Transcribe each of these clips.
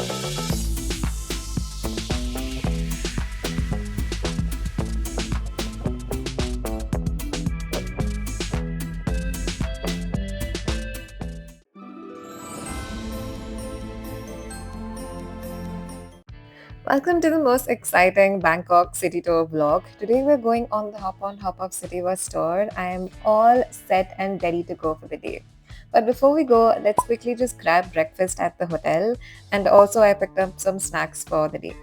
Welcome to the most exciting Bangkok city tour vlog. Today we're going on the hop on hop off city bus tour. I am all set and ready to go for the day. But before we go, let's quickly just grab breakfast at the hotel, and also I picked up some snacks for the day.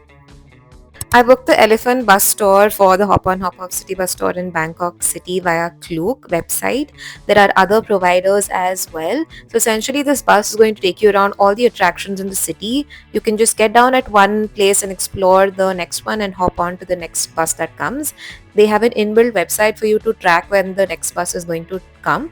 I booked the Elephant bus tour for the Hop on Hop Off City bus tour in Bangkok City via Klook website. There are other providers as well. So essentially this bus is going to take you around all the attractions in the city. You can just get down at one place and explore the next one and hop on to the next bus that comes. They have an inbuilt website for you to track when the next bus is going to come.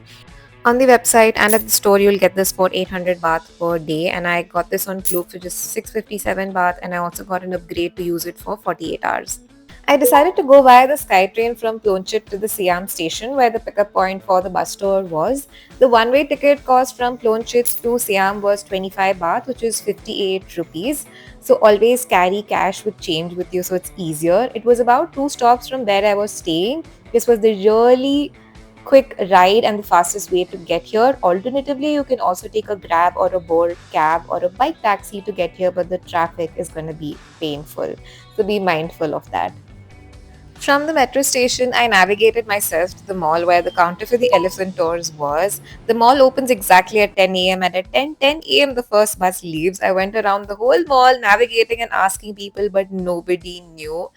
On the website and at the store, you'll get this for 800 baht per day, and I got this on Klook for just 657 baht, and I also got an upgrade to use it for 48 hours. I decided to go via the SkyTrain from Plonchit to the Siam station, where the pickup point for the bus tour was. The one-way ticket cost from Plonchit to Siam was 25 baht, which is 58 rupees. So always carry cash with change with you so it's easier. It was about 2 stops from where I was staying. This was the really quick ride and the fastest way to get here. Alternatively, you can also take a Grab or a Bolt cab or a bike taxi to get here, but the traffic is going to be painful. So be mindful of that. From the metro station, I navigated myself to the mall where the counter for the elephant tours was. The mall opens exactly at 10 a.m. and at 10 a.m. the first bus leaves. I went around the whole mall navigating and asking people, but nobody knew.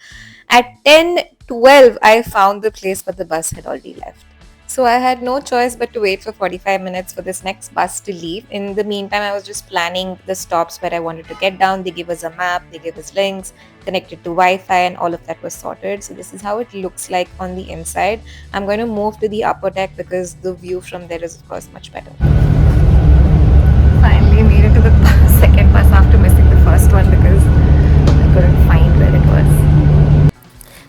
At 10:12, I found the place, but the bus had already left. So I had no choice but to wait for 45 minutes for this next bus to leave. In the meantime, I was just planning the stops where I wanted to get down. They give us a map, they give us links, connected to Wi-Fi, and all of that was sorted. So this is how it looks like on the inside. I'm going to move to the upper deck because the view from there is of course much better. Finally made it to the second bus after missing the first one because I couldn't find where it was.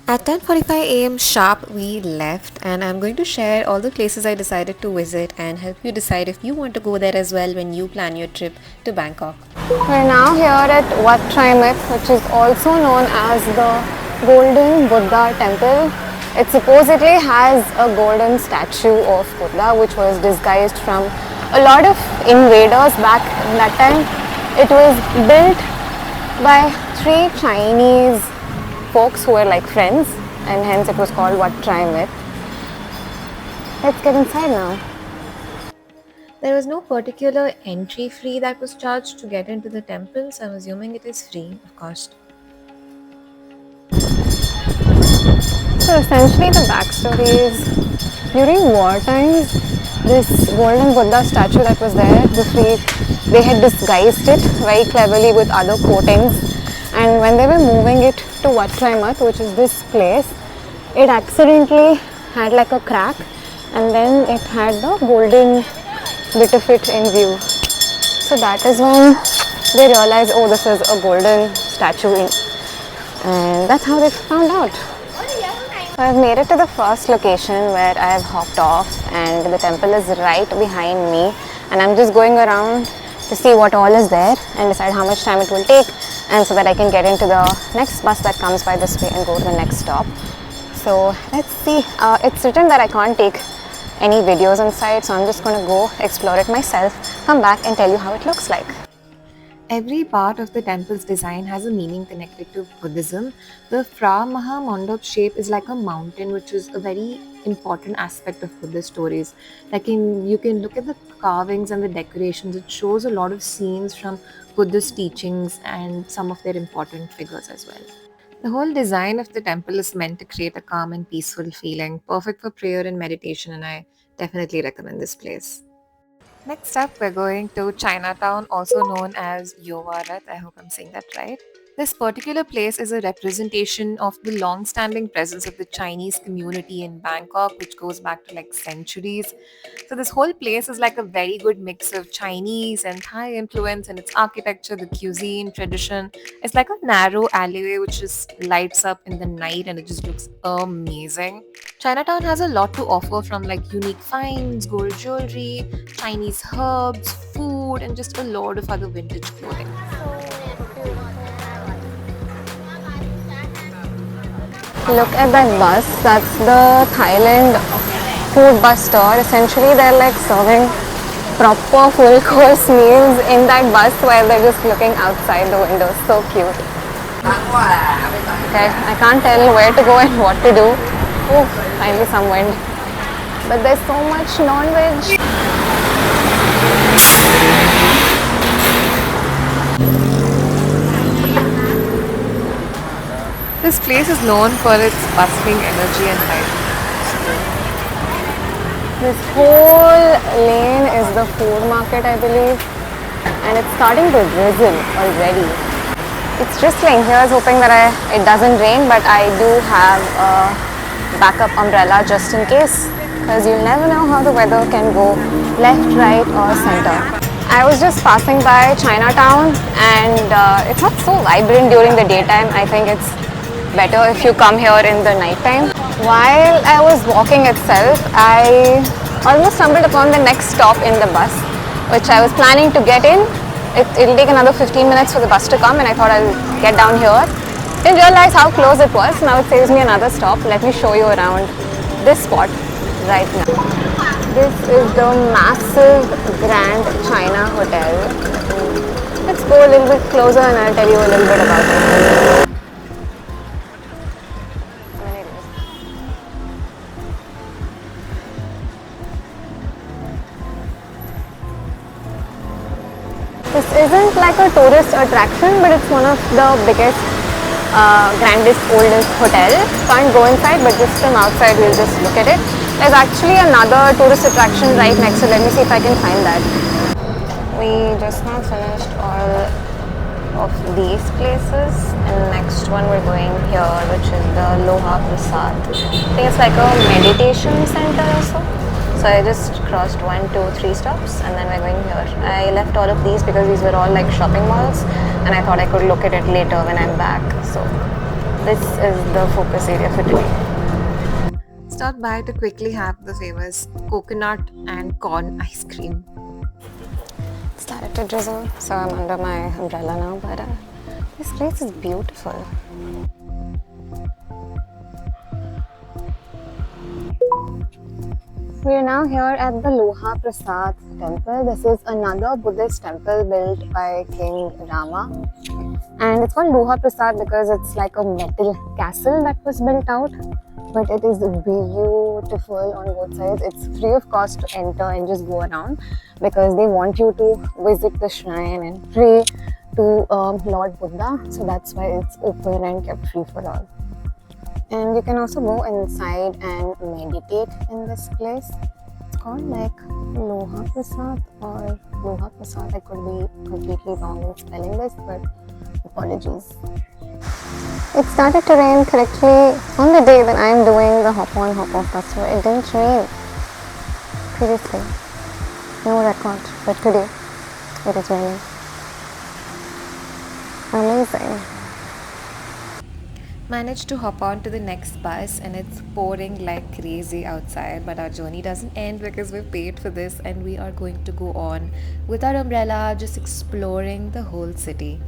At 10:45 a.m. sharp, we left, and I'm going to share all the places I decided to visit and help you decide if you want to go there as well when you plan your trip to Bangkok. We're now here at Wat Traimit, which is also known as the Golden Buddha Temple. It supposedly has a golden statue of Buddha, which was disguised from a lot of invaders back in that time. It was built by 3 Chinese folks who were like friends, and hence it was called Wat Traimit. Let's get inside now. There was no particular entry fee that was charged to get into the temple, so I'm assuming it is free, of course. So essentially the backstory is, during war times, this golden Buddha statue that was there, they had disguised it very cleverly with other coatings, and when they were moving it to Wat Traimit, which is this place, it accidentally had like a crack, and then it had the golden bit of it in view. So that is when they realized, oh, this is a golden statue, and that's how they found out. So I've made it to the first location where I have hopped off, and the temple is right behind me, and I'm just going around to see what all is there and decide how much time it will take, and so that I can get into the next bus that comes by this way and go to the next stop. So let's see. It's written that I can't take any videos inside, so I'm just going to go explore it myself, come back and tell you how it looks like. Every part of the temple's design has a meaning connected to Buddhism. The Phra Maha Mandap shape is like a mountain, which is a very important aspect of Buddhist stories. You can look at the carvings and the decorations. It shows a lot of scenes from Buddhist teachings and some of their important figures as well. The whole design of the temple is meant to create a calm and peaceful feeling, perfect for prayer and meditation, and I definitely recommend this place. Next up, we're going to Chinatown, also known as Yowarat. I hope I'm saying that right. This particular place is a representation of the long-standing presence of the Chinese community in Bangkok, which goes back to like centuries. So this whole place is like a very good mix of Chinese and Thai influence in its architecture, the cuisine, tradition. It's like a narrow alleyway which just lights up in the night and it just looks amazing. Chinatown has a lot to offer, from like unique finds, gold jewelry, Chinese herbs, food, and just a lot of other vintage clothing. So Look at that bus. That's the Thailand food bus store. Essentially, they're like serving proper full course meals in that bus while they're just looking outside the window. So cute. Okay, I can't tell where to go and what to do. Oh, finally some wind. But there's so much non-veg. This place is known for its bustling energy and life. This whole lane is the food market, I believe, and it's starting to drizzle already. It's drizzling. Here's hoping that it doesn't rain, but I do have a backup umbrella just in case, because you never know how the weather can go left, right or center. I was just passing by Chinatown and it's not so vibrant during the daytime. I think it's better if you come here in the night time. While I was walking itself, I almost stumbled upon the next stop in the bus, which I was planning to get in. It'll take another 15 minutes for the bus to come, and I thought I'll get down here. Didn't realize how close it was. Now it saves me another stop. Let me show you around this spot right now. This is the massive Grand China Hotel. Let's go a little bit closer and I'll tell you a little bit about it. This isn't like a tourist attraction, but it's one of the biggest, grandest, oldest hotels. Can't go inside, but just from outside we'll just look at it. There's actually another tourist attraction right next to it. Let me see if I can find that. We just now finished all of these places, and the next one we're going here, which is the Loha Prasat. I think it's like a meditation center or so. So I just crossed 1, 2, 3 stops and then we're going here. I left all of these because these were all like shopping malls and I thought I could look at it later when I'm back. So this is the focus area for today. Stop by to quickly have the famous coconut and corn ice cream. It started to drizzle, so I'm under my umbrella now, but this place is beautiful. We are now here at the Loha Prasat temple. This is another Buddhist temple built by King Rama. And it's called Loha Prasat because it's like a metal castle that was built out. But it is beautiful on both sides. It's free of cost to enter and just go around because they want you to visit the shrine and pray to Lord Buddha. So that's why it's open and kept free for all. And you can also go inside and meditate in this place. It's called like Loha Prasat or Loha Prasat. I could be completely wrong in spelling this, but apologies. It started to rain correctly on the day that I'm doing the hop on hop off bus tour. It didn't rain previously. No record, but today it is raining. Amazing. Managed to hop on to the next bus and it's pouring like crazy outside, but our journey doesn't end because we've paid for this and we are going to go on with our umbrella just exploring the whole city.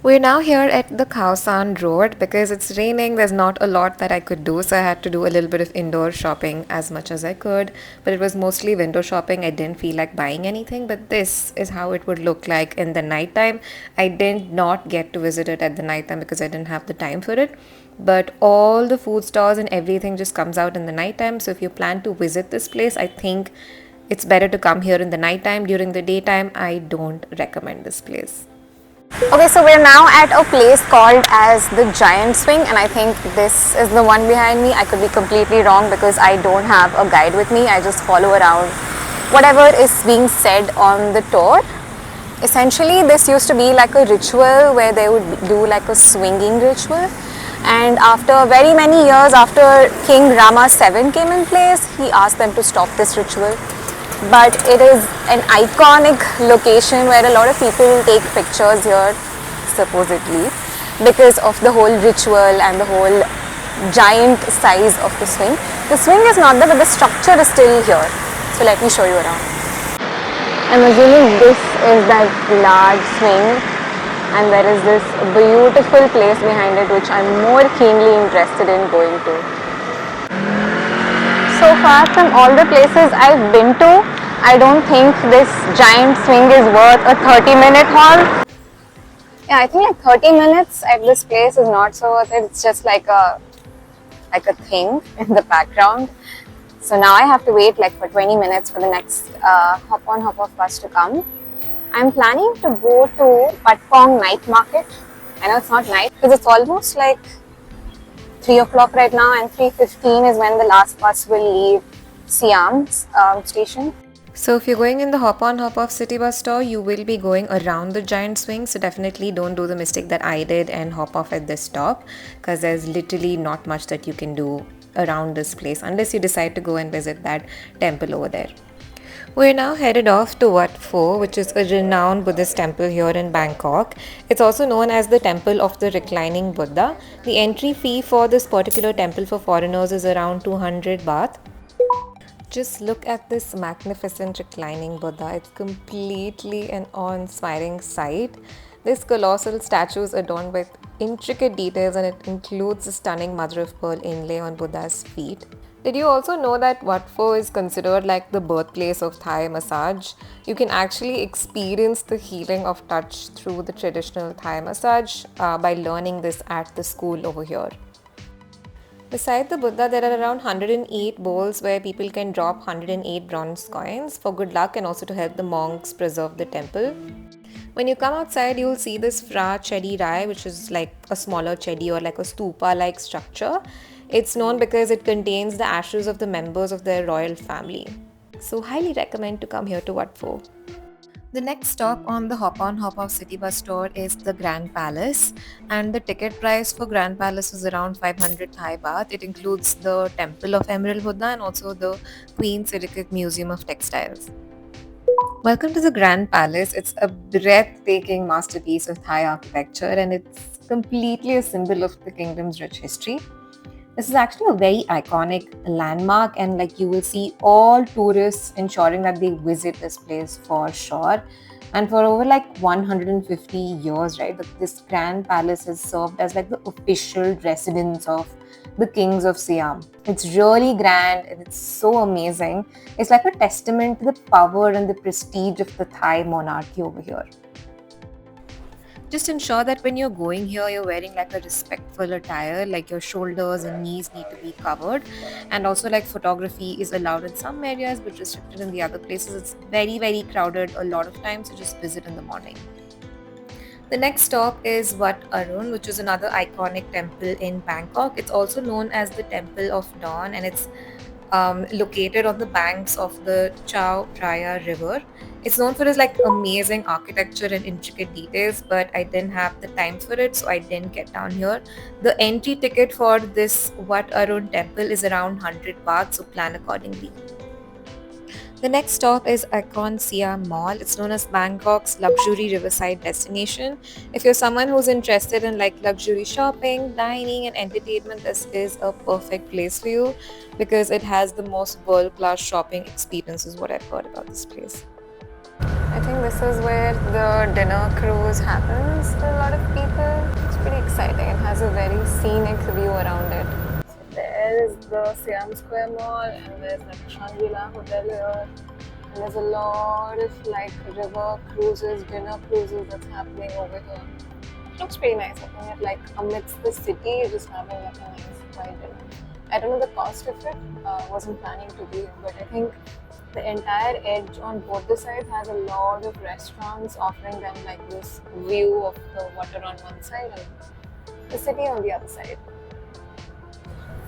We're now here at the Khao San Roadh because it's raining. There's not a lot that I could do, so I had to do a little bit of indoor shopping as much as I could, but it was mostly window shopping. I didn't feel like buying anything, but this is how it would look like in the nighttime. I did not get to visit it at the nighttime because I didn't have the time for it, but all the food stores and everything just comes out in the nighttime. So if you plan to visit this place, I think it's better to come here in the nighttime. During the daytime, I don't recommend this place. Okay, so we're now at a place called as the Giant Swing, and I think this is the one behind me. I could be completely wrong because I don't have a guide with me. I just follow around whatever is being said on the tour. Essentially, this used to be like a ritual where they would do like a swinging ritual, and after very many years, after King Rama VII came in place, he asked them to stop this ritual. But it is an iconic location where a lot of people take pictures here, supposedly, because of the whole ritual and the whole giant size of the swing. The swing is not there, but the structure is still here. So let me show you around. I'm assuming this is that large swing, and there is this beautiful place behind it which I'm more keenly interested in going to. So far from all the places I've been to, I don't think this giant swing is worth a 30-minute haul. Yeah, I think like 30 minutes at this place is not so worth it. It's just like a thing in the background. So now I have to wait like for 20 minutes for the next hop on hop off bus to come. I'm planning to go to Wat Pho night market. I know it's not night because it's almost like 3 o'clock right now, and 3:15 is when the last bus will leave Siam station. So if you're going in the hop-on hop-off city bus store, you will be going around the giant swing. So definitely don't do the mistake that I did and hop off at this stop, because there's literally not much that you can do around this place unless you decide to go and visit that temple over there. We're now headed off to Wat Pho, which is a renowned Buddhist temple here in Bangkok. It's also known as the Temple of the Reclining Buddha. The entry fee for this particular temple for foreigners is around 200 baht. Just look at this magnificent reclining Buddha. It's completely an awe-inspiring sight. This colossal statue is adorned with intricate details, and it includes a stunning mother of pearl inlay on Buddha's feet. Did you also know that Wat Pho is considered like the birthplace of Thai massage? You can actually experience the healing of touch through the traditional Thai massage by learning this at the school over here. Beside the Buddha, there are around 108 bowls where people can drop 108 bronze coins for good luck and also to help the monks preserve the temple. When you come outside, you'll see this Phra Chedi Rai, which is like a smaller chedi or like a stupa-like structure. It's known because it contains the ashes of the members of their royal family. So highly recommend to come here to Wat Pho. The next stop on the hop-on hop-off city bus tour is the Grand Palace, and the ticket price for Grand Palace is around 500 Thai baht. It includes the Temple of Emerald Buddha and also the Queen Sirikit Museum of Textiles. Welcome to the Grand Palace. It's a breathtaking masterpiece of Thai architecture, and it's completely a symbol of the kingdom's rich history. This is actually a very iconic landmark, and like you will see all tourists ensuring that they visit this place for sure. And for over like 150 years, right, this Grand Palace has served as like the official residence of the kings of Siam. It's really grand and it's so amazing. It's like a testament to the power and the prestige of the Thai monarchy over here. Just ensure that when you're going here, you're wearing like a respectful attire, like your shoulders and knees need to be covered. And also like photography is allowed in some areas but restricted in the other places. It's very, very crowded a lot of times, so just visit in the morning. The next stop is Wat Arun, which is another iconic temple in Bangkok. It's also known as the Temple of Dawn, and it's located on the banks of the Chao Phraya River. It's known for its like amazing architecture and intricate details, but I didn't have the time for it, so I didn't get down here. The entry ticket for this Wat Arun temple is around 100 baht, so plan accordingly. The next stop is Iconsiam Mall. It's known as Bangkok's luxury riverside destination. If you're someone who's interested in like luxury shopping, dining and entertainment, this is a perfect place for you because it has the most world-class shopping experience is what I've heard about this place. I think this is where the dinner cruise happens to a lot of people. It's pretty exciting. It has a very scenic view around it. There is the Siam Square Mall, and there's like Shangri-La Hotel here. And there's a lot of like river cruises, dinner cruises that's happening over here. It looks pretty nice. I think it like amidst the city, just having like a nice quiet dinner. I don't know the cost of it. Wasn't planning to be, but I think the entire edge on both the sides has a lot of restaurants offering them like this view of the water on one side and the city on the other side.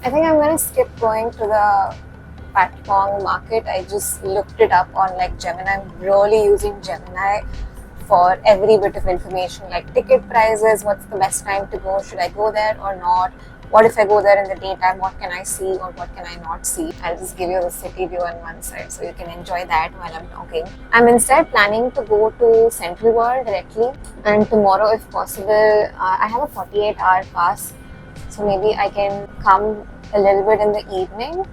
I think I'm going to skip going to the Wat Pho market. I just looked it up on like Gemini. I'm really using Gemini for every bit of information like ticket prices, what's the best time to go, should I go there or not, what if I go there in the daytime, what can I see or what can I not see. I'll just give you the city view on one side so you can enjoy that while I'm talking. I'm instead planning to go to Central World directly, and tomorrow if possible, I have a 48-hour pass. So maybe I can come a little bit in the evening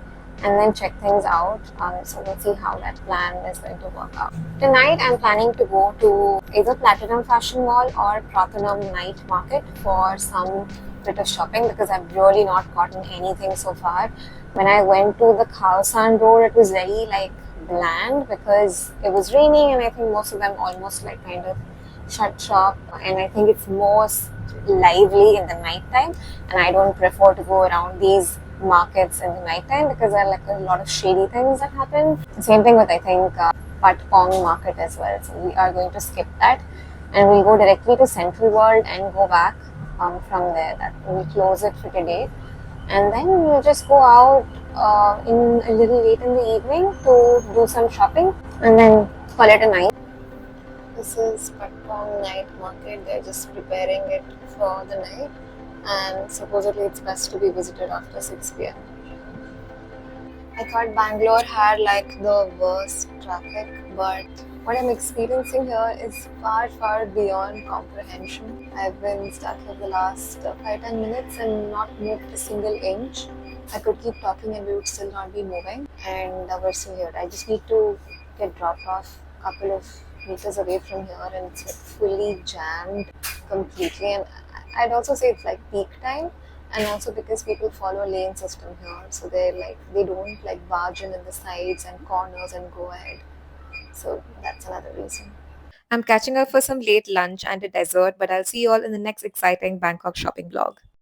and then check things out. So we'll see how that plan is going to work out. Tonight, I'm planning to go to either Platinum Fashion Mall or Pratunam Night Market for some bit of shopping because I've really not gotten anything so far. When I went to the Khao San Road, it was very like bland because it was raining, and I think most of them almost like kind of shut shop. And I think it's most lively in the nighttime, and I don't prefer to go around these markets in the nighttime because there are like a lot of shady things that happen. Same thing with I think Wat Pho market as well. So we are going to skip that, and we'll go directly to Central World and go back from there. That we'll close it for today, and then we'll just go out in a little late in the evening to do some shopping, and then call it a night. This is Patpong night market. They're just preparing it for the night, and supposedly it's best to be visited after 6 p.m. I thought Bangalore had like the worst traffic, but what I'm experiencing here is far, far beyond comprehension. I've been stuck here the last 5-10 minutes and not moved a single inch. I could keep talking and we would still not be moving, and we're still here. I just need to get dropped off a couple of meters away from here, and it's like fully jammed completely. And I'd also say it's like peak time, and also because people follow a lane system here, so they don't like barge in the sides and corners and go ahead. So that's another reason. I'm catching up for some late lunch and a dessert, but I'll see you all in the next exciting Bangkok shopping vlog.